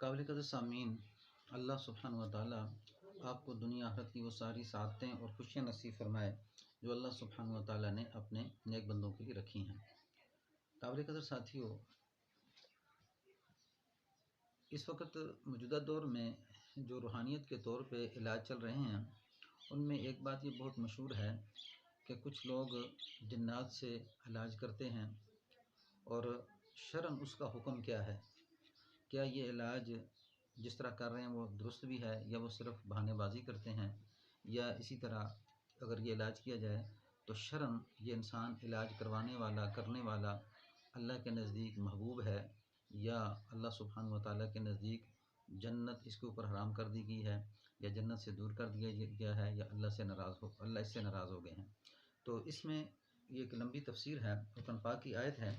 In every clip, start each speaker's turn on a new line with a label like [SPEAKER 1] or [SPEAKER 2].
[SPEAKER 1] قابل قدر سامعین، اللہ سبحانہ و تعالیٰ آپ کو دنیا آخرت کی وہ ساری سعادتیں اور خوشیاں نصیب فرمائے جو اللہ سبحانہ و تعالیٰ نے اپنے نیک بندوں کے لیے رکھی ہیں۔ قابل قدر ساتھیوں، اس وقت موجودہ دور میں جو روحانیت کے طور پہ علاج چل رہے ہیں، ان میں ایک بات یہ بہت مشہور ہے کہ کچھ لوگ جنات سے علاج کرتے ہیں، اور شرعاً اس کا حکم کیا ہے؟ کیا یہ علاج جس طرح کر رہے ہیں وہ درست بھی ہے، یا وہ صرف بہانے بازی کرتے ہیں؟ یا اسی طرح اگر یہ علاج کیا جائے تو شرعاً یہ انسان علاج کروانے والا کرنے والا اللہ کے نزدیک محبوب ہے، یا اللہ سبحانہ و تعالیٰ کے نزدیک جنت اس کے اوپر حرام کر دی گئی ہے، یا جنت سے دور کر دیا گیا ہے، یا اللہ اس سے ناراض ہو گئے ہیں؟ تو اس میں یہ ایک لمبی تفسیر ہے۔ قرآن پاک کی آیت ہے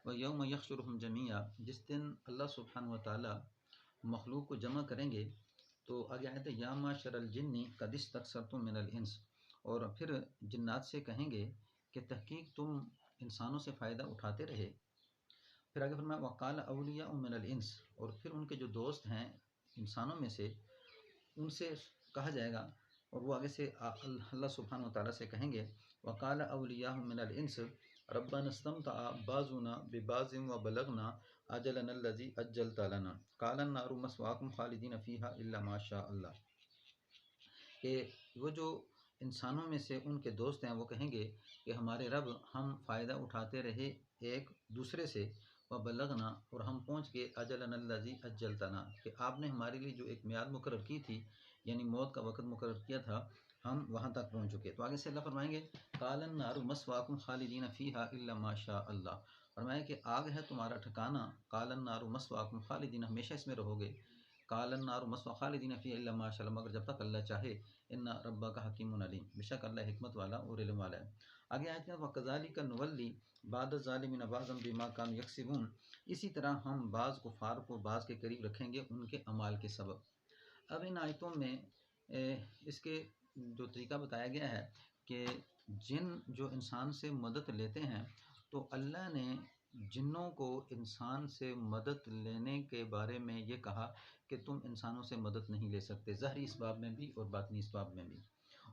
[SPEAKER 1] وَيَوْمَ يَحْشُرُهُمْ جَمِيعًا، جس دن اللہ سبحانہ و تعالیٰ مخلوق کو جمع کریں گے، تو آگے آیت ہے یا معشر الجن قد استکثرتم من الانس، اور پھر جنات سے کہیں گے کہ تحقیق تم انسانوں سے فائدہ اٹھاتے رہے۔ پھر آگے فرمایا وقال اولیاء من الانس، اور پھر ان کے جو دوست ہیں انسانوں میں سے، ان سے کہا جائے گا، اور وہ آگے سے اللہ سبحانہ و تعالیٰ سے کہیں گے وقال اولیاء من الانس ربنا استمتع بعضنا ببعض وبلغنا اجلنا الذي اجلت لنا قال النار مثواكم خالدین فیہا الا ما شاء اللہ، کہ وہ جو انسانوں میں سے ان کے دوست ہیں وہ کہیں گے کہ ہمارے رب، ہم فائدہ اٹھاتے رہے ایک دوسرے سے، وبلغنا، اور ہم پہنچ گئے اجلنا الذی اجلتنا، کہ آپ نے ہمارے لیے جو ایک میعاد مقرر کی تھی، یعنی موت کا وقت مقرر کیا تھا، ہم وہاں تک پہنچ چکے۔ تو آگے سے اللہ فرمائیں گے قال النار مثواکم خالدین فیہا الا ما شاء اللہ، فرمایا کہ آگ ہے تمہارا ٹھکانہ، قال النار مثواکم خالدین، ہمیشہ اس میں رہو گے، قال النار مثوا خالدین فیہا الا ما شاء اللہ، مگر جب تک اللہ چاہے، ان ربک حکیم علیم، بے شک اللہ حکمت والا اور علم والا ہے۔ آگے آیت میں وَكَذَلِكَ نُوَلِّي بَعْضَ الظَّالِمِينَ بَعْضًا بِمَا كَانُوا يَكْسِبُونَ، اسی طرح ہم بعض کفار کو بعض کے قریب رکھیں گے ان کے اعمال کے سبب۔ اب ان آیتوں میں اس کے جو طریقہ بتایا گیا ہے کہ جن جو انسان سے مدد لیتے ہیں، تو اللہ نے جنوں کو انسان سے مدد لینے کے بارے میں یہ کہا کہ تم انسانوں سے مدد نہیں لے سکتے، ظاہری اسباب میں بھی اور باطنی اسباب میں بھی۔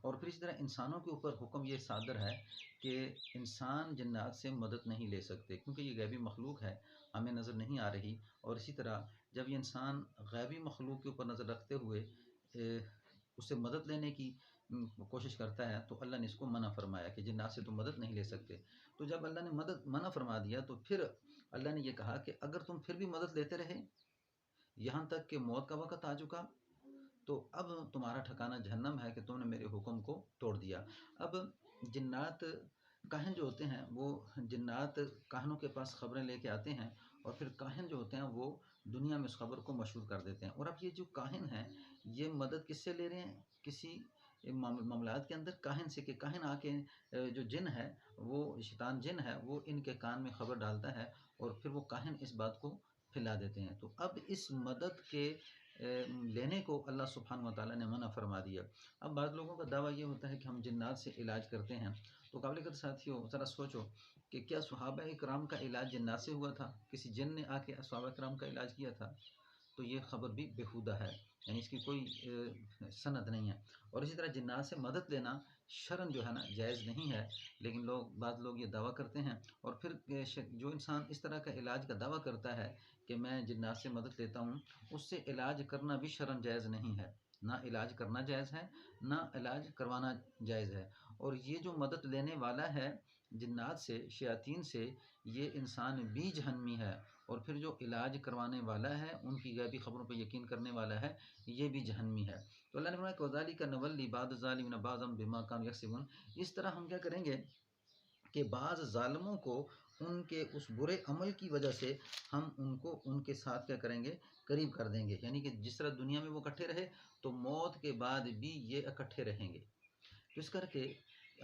[SPEAKER 1] اور پھر اسی طرح انسانوں کے اوپر حکم یہ صادر ہے کہ انسان جنات سے مدد نہیں لے سکتے، کیونکہ یہ غیبی مخلوق ہے، ہمیں نظر نہیں آ رہی، اور اسی طرح جب یہ انسان غیبی مخلوق کے اوپر نظر رکھتے ہوئے اس سے مدد لینے کی کوشش کرتا ہے، تو اللہ نے اس کو منع فرمایا کہ جنات سے تم مدد نہیں لے سکتے۔ تو جب اللہ نے منع فرما دیا، تو پھر اللہ نے یہ کہا کہ اگر تم پھر بھی مدد لیتے رہے یہاں تک کہ موت کا وقت آ چکا، تو اب تمہارا ٹھکانہ جہنم ہے کہ تم نے میرے حکم کو توڑ دیا۔ اب جنات کاہن جو ہوتے ہیں، وہ جنات کاہنوں کے پاس خبریں لے کے آتے ہیں، اور پھر کاہن جو ہوتے ہیں وہ دنیا میں اس خبر کو مشہور کر دیتے ہیں۔ اور اب یہ جو کاہن ہیں، یہ مدد کس سے لے رہے ہیں؟ کسی معاملات کے اندر کاہن سے، کہ کاہن آ کے جو جن ہے، وہ شیطان جن ہے، وہ ان کے کان میں خبر ڈالتا ہے، اور پھر وہ کاہن اس بات کو پھیلا دیتے ہیں۔ تو اب اس مدد کے لینے کو اللہ سبحانہ و تعالیٰ نے منع فرما دیا۔ اب بعض لوگوں کا دعویٰ یہ ہوتا ہے کہ ہم جنات سے علاج کرتے ہیں، تو قابل قدر ساتھیوں ذرا سوچو کہ کیا صحابہ کرام کا علاج جنات سے ہوا تھا؟ کسی جن نے آ کے صحابہ کرام کا علاج کیا تھا؟ تو یہ خبر بھی بیہودہ ہے، یعنی اس کی کوئی سند نہیں ہے۔ اور اسی طرح جنات سے مدد لینا شرعاً جو ہے نا جائز نہیں ہے، لیکن بعض لوگ یہ دعویٰ کرتے ہیں، اور پھر جو انسان اس طرح کا علاج کا دعویٰ کرتا ہے کہ میں جنات سے مدد لیتا ہوں، اس سے علاج کرنا بھی شرعاً جائز نہیں ہے، نہ علاج کرنا جائز ہے، نہ علاج کروانا جائز ہے۔ اور یہ جو مدد لینے والا ہے جنات سے، شیاطین سے، یہ انسان بھی جہنمی ہے، اور پھر جو علاج کروانے والا ہے، ان کی غیبی خبروں پہ یقین کرنے والا ہے، یہ بھی جہنمی ہے۔ تو اللہ نے فرمایا کہ وَذَلِكَ نُوَلِّي بَعْضَ الظَّالِمِينَ بَعْضًا بِمَا كَانُوا يَكْسِبُونَ، اس طرح ہم کیا کریں گے کہ بعض ظالموں کو ان کے اس برے عمل کی وجہ سے ہم ان کو ان کے ساتھ کیا کریں گے، قریب کر دیں گے، یعنی کہ جس طرح دنیا میں وہ اکٹھے رہے تو موت کے بعد بھی یہ اکٹھے رہیں گے۔ تو اس کر کے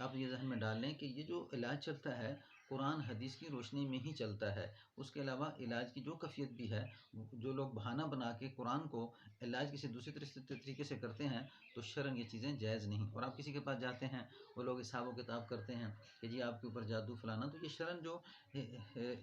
[SPEAKER 1] آپ یہ ذہن میں ڈال لیں کہ یہ جو علاج چلتا ہے قرآن حدیث کی روشنی میں ہی چلتا ہے، اس کے علاوہ علاج کی جو کیفیت بھی ہے، جو لوگ بہانہ بنا کے قرآن کو علاج کسی دوسری طریقے سے کرتے ہیں، تو شرعاً یہ چیزیں جائز نہیں۔ اور آپ کسی کے پاس جاتے ہیں، وہ لوگ حساب و کتاب کرتے ہیں کہ جی آپ کے اوپر جادو فلانا، تو یہ شرعاً جو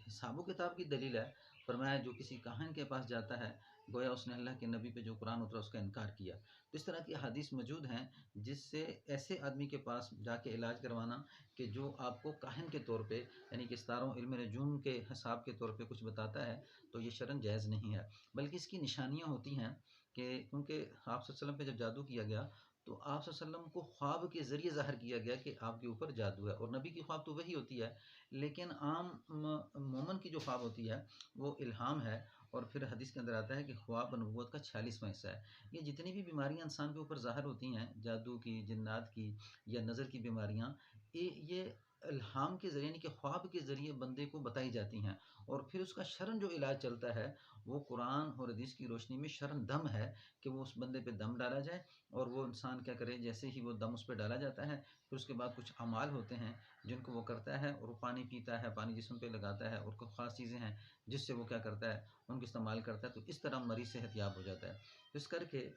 [SPEAKER 1] حساب و کتاب کی دلیل ہے فرمایا جو کسی کاہن کے پاس جاتا ہے گویا اس نے اللہ کے نبی پہ جو قرآن اترا اس کا انکار کیا۔ تو اس طرح کی حدیث موجود ہیں جس سے ایسے آدمی کے پاس جا کے علاج کروانا کہ جو آپ کو کاہن کے طور پہ یعنی کہ ستاروں علم نجوم کے حساب کے طور پہ کچھ بتاتا ہے، تو یہ شرعاً جائز نہیں ہے، بلکہ اس کی نشانیاں ہوتی ہیں کہ کیونکہ آپ صلی اللہ علیہ وسلم پہ جب جادو کیا گیا تو آپ صلی اللہ علیہ وسلم کو خواب کے ذریعے ظاہر کیا گیا کہ آپ کے اوپر جادو ہے، اور نبی کی خواب تو وہی ہوتی ہے، لیکن عام مومن کی جو خواب ہوتی ہے وہ الہام ہے۔ اور پھر حدیث کے اندر آتا ہے کہ خواب نبوت کا 46واں حصہ ہے۔ یہ جتنی بھی بیماریاں انسان کے اوپر ظاہر ہوتی ہیں، جادو کی، جنات کی یا نظر کی بیماریاں، یہ الہام کے ذریعے یعنی کہ خواب کے ذریعے بندے کو بتائی جاتی ہیں، اور پھر اس کا شرعاً جو علاج چلتا ہے وہ قرآن اور حدیث کی روشنی میں شرعاً دم ہے کہ وہ اس بندے پہ دم ڈالا جائے، اور وہ انسان کیا کرے، جیسے ہی وہ دم اس پہ ڈالا جاتا ہے پھر اس کے بعد کچھ اعمال ہوتے ہیں جن کو وہ کرتا ہے، اور وہ پانی پیتا ہے، پانی جسم پہ لگاتا ہے، اور کچھ خاص چیزیں ہیں جس سے وہ کیا کرتا ہے، ان کو استعمال کرتا ہے، تو اس طرح مریض صحت یاب ہو جاتا ہے۔ اس کر کے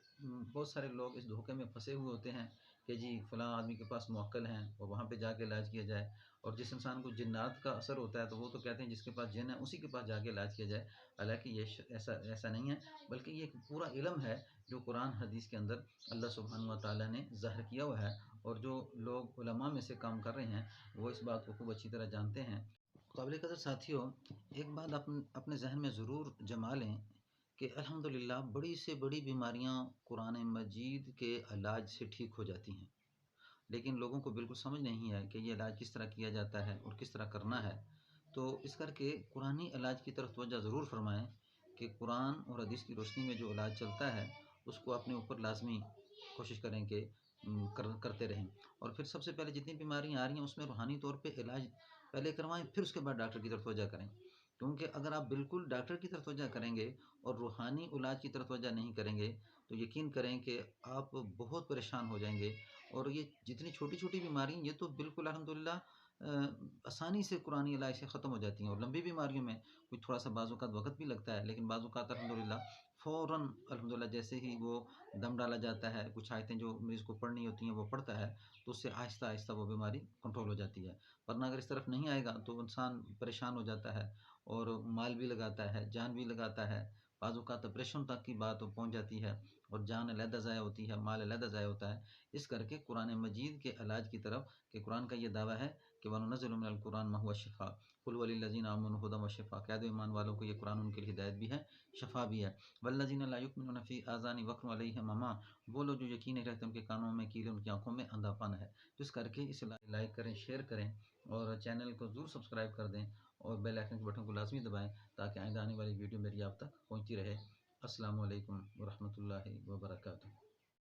[SPEAKER 1] بہت سارے لوگ اس دھوکے میں پھنسے ہوئے ہوتے ہیں کہ جی فلاں آدمی کے پاس موکل ہیں اور وہاں پہ جا کے علاج کیا جائے، اور جس انسان کو جنات کا اثر ہوتا ہے تو وہ تو کہتے ہیں جس کے پاس جن ہے اسی کے پاس جا کے علاج کیا جائے، حالانکہ یہ ایسا نہیں ہے، بلکہ یہ ایک پورا علم ہے جو قرآن حدیث کے اندر اللہ سبحانہ و تعالیٰ نے ظاہر کیا ہوا ہے، اور جو لوگ علماء میں سے کام کر رہے ہیں وہ اس بات کو خوب اچھی طرح جانتے ہیں۔ قابل قدر ساتھیوں، ایک بات اپنے ذہن میں ضرور جما لیں کہ الحمدللہ بڑی سے بڑی بیماریاں قرآن مجید کے علاج سے ٹھیک ہو جاتی ہیں، لیکن لوگوں کو بالکل سمجھ نہیں ہے کہ یہ علاج کس طرح کیا جاتا ہے اور کس طرح کرنا ہے۔ تو اس کر کے قرآنی علاج کی طرف توجہ ضرور فرمائیں کہ قرآن اور حدیث کی روشنی میں جو علاج چلتا ہے اس کو اپنے اوپر لازمی کوشش کریں کہ کرتے رہیں، اور پھر سب سے پہلے جتنی بیماریاں آ رہی ہیں اس میں روحانی طور پہ علاج پہلے کروائیں، پھر اس کے بعد ڈاکٹر کی طرف توجہ کریں، کیونکہ اگر آپ بالکل ڈاکٹر کی طرف توجہ کریں گے اور روحانی علاج کی طرف توجہ نہیں کریں گے تو یقین کریں کہ آپ بہت پریشان ہو جائیں گے، اور یہ جتنی چھوٹی چھوٹی بیماری یہ تو بالکل الحمدللہ آسانی سے قرآنی علاج سے ختم ہو جاتی ہیں، اور لمبی بیماریوں میں کچھ تھوڑا سا بعض اوقات وقت بھی لگتا ہے، لیکن بعض اوقات الحمدللہ فوراً الحمدللہ جیسے ہی وہ دم ڈالا جاتا ہے، کچھ آیتیں جو مریض کو پڑھنی ہوتی ہیں وہ پڑھتا ہے تو اس سے آہستہ آہستہ وہ بیماری کنٹرول ہو جاتی ہے، ورنہ اگر اس طرف نہیں آئے گا تو انسان پریشان ہو جاتا ہے اور مال بھی لگاتا ہے، جان بھی لگاتا ہے، بعض اوقات آپریشن تک کی بات پہنچ جاتی ہے، اور جان علیحدہ ضائع ہوتی ہے، مال علیحدہ ضائع ہوتا ہے۔ اس کر کے قرآن مجید کے علاج کی طرف کہ قرآن کا یہ دعویٰ ہے کہ وَنُنَزِّلُ مِنَ الْقُرْآنِ مَا هُوَ شِفَاءٌ قُلْ وَلِلَّذِينَ آمَنُوا هُدًى وَشِفَاءٌ، کہہ دو ایمان والوں کو یہ قرآن ان کے لیے ہدایت بھی ہے، شفا بھی ہے۔ وَالَّذِينَ لَا يُؤْمِنُونَ فِي آذَانِهِمْ وَقْرٌ عَلَيْهِمْ عَمًى، وہ لوگ جو یقین نہیں رکھتے ان کے کانوں میں کیل، ان کی آنکھوں میں اندھا پن ہے۔ تو اس کر کے اسے لائک کریں، شیئر کریں، اور چینل کو ضرور سبسکرائب کر دیں، اور بیل آئکن کے بٹن کو لازمی دبائیں تاکہ آئندہ آنے والی ویڈیو میری آپ تک پہنچتی رہے۔ السلام علیکم ورحمۃ اللہ وبرکاتہ۔